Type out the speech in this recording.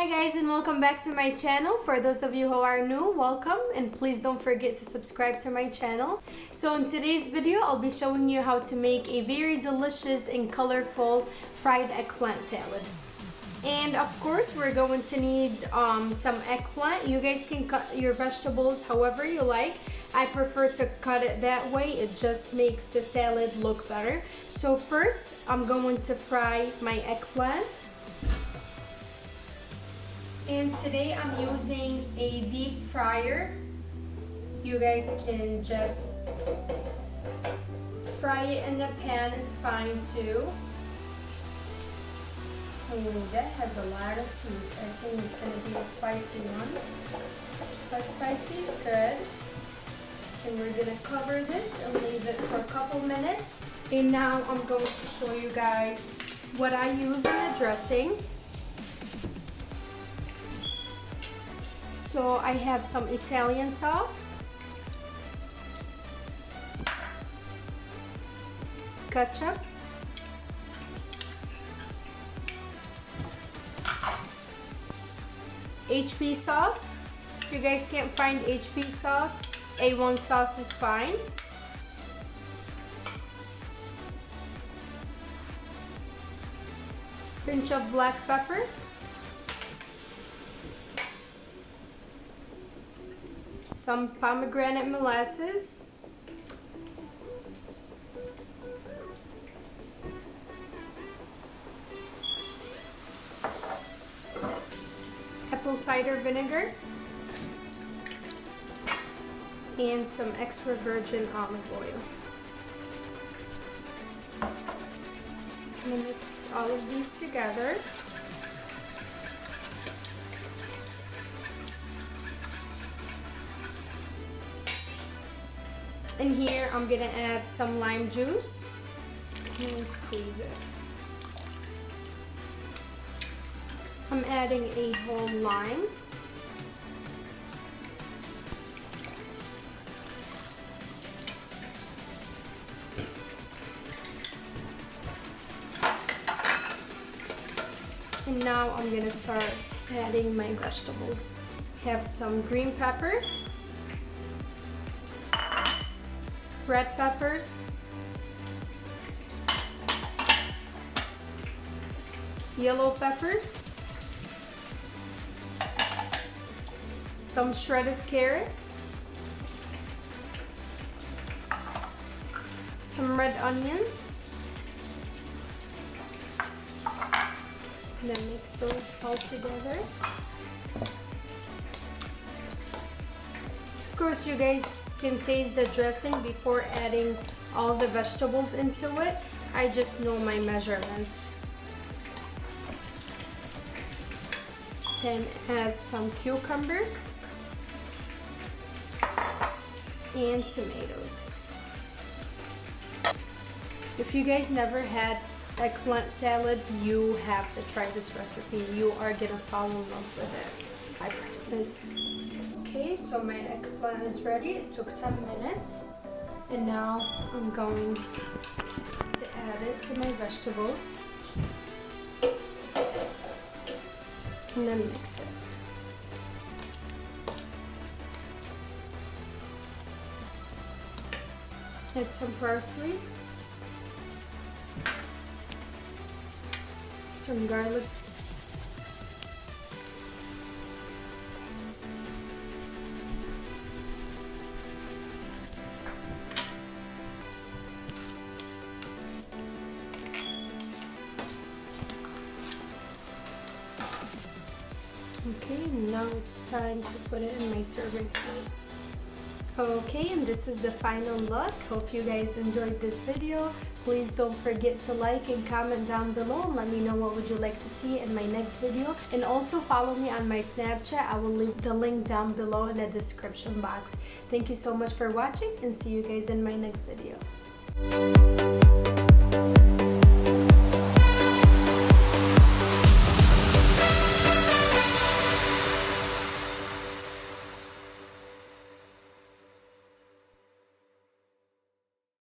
Hi guys, and welcome back to my channel. For those of you who are new, welcome, and please don't forget to subscribe to my channel. So in today's video, I'll be showing you how to make a very delicious and colorful fried eggplant salad. And of course, we're going to need some eggplant. You guys can cut your vegetables however you like. I prefer to cut it that way. It just makes the salad look better. So first, I'm going to fry my eggplant. And today I'm using a deep fryer. You guys can just fry it in the pan, is fine too. That has a lot of seeds. I think it's going to be a spicy one. But spicy is good. And we're going to cover this and leave it for a couple minutes. And now I'm going to show you guys what I use in the dressing. So I have some Italian sauce, ketchup, HP sauce. If you guys can't find HP sauce, A1 sauce is fine. Pinch of black pepper. Some pomegranate molasses. Apple cider vinegar. And some extra virgin olive oil. I'm going to mix all of these together. And here I'm going to add some lime juice and squeeze it. I'm adding a whole lime. And now I'm going to start adding my vegetables. Have some green peppers, red peppers, yellow peppers, some shredded carrots, some red onions, and then mix those all together. Of course, you guys can taste the dressing before adding all the vegetables into it. I just know my measurements. Then add some cucumbers and tomatoes. If you guys never had eggplant salad, you have to try this recipe. You are gonna fall in love with it, I promise. Okay, so my eggplant is ready. It took 10 minutes. And now I'm going to add it to my vegetables. And then mix it. Add some parsley. Some garlic. Okay, now it's time to put it in my serving plate. Okay, and this is the final look. Hope you guys enjoyed this video. Please don't forget to like and comment down below and let me know what would you like to see in my next video. And also follow me on my Snapchat. I will leave the link down below in the description box. Thank you so much for watching and see you guys in my next video.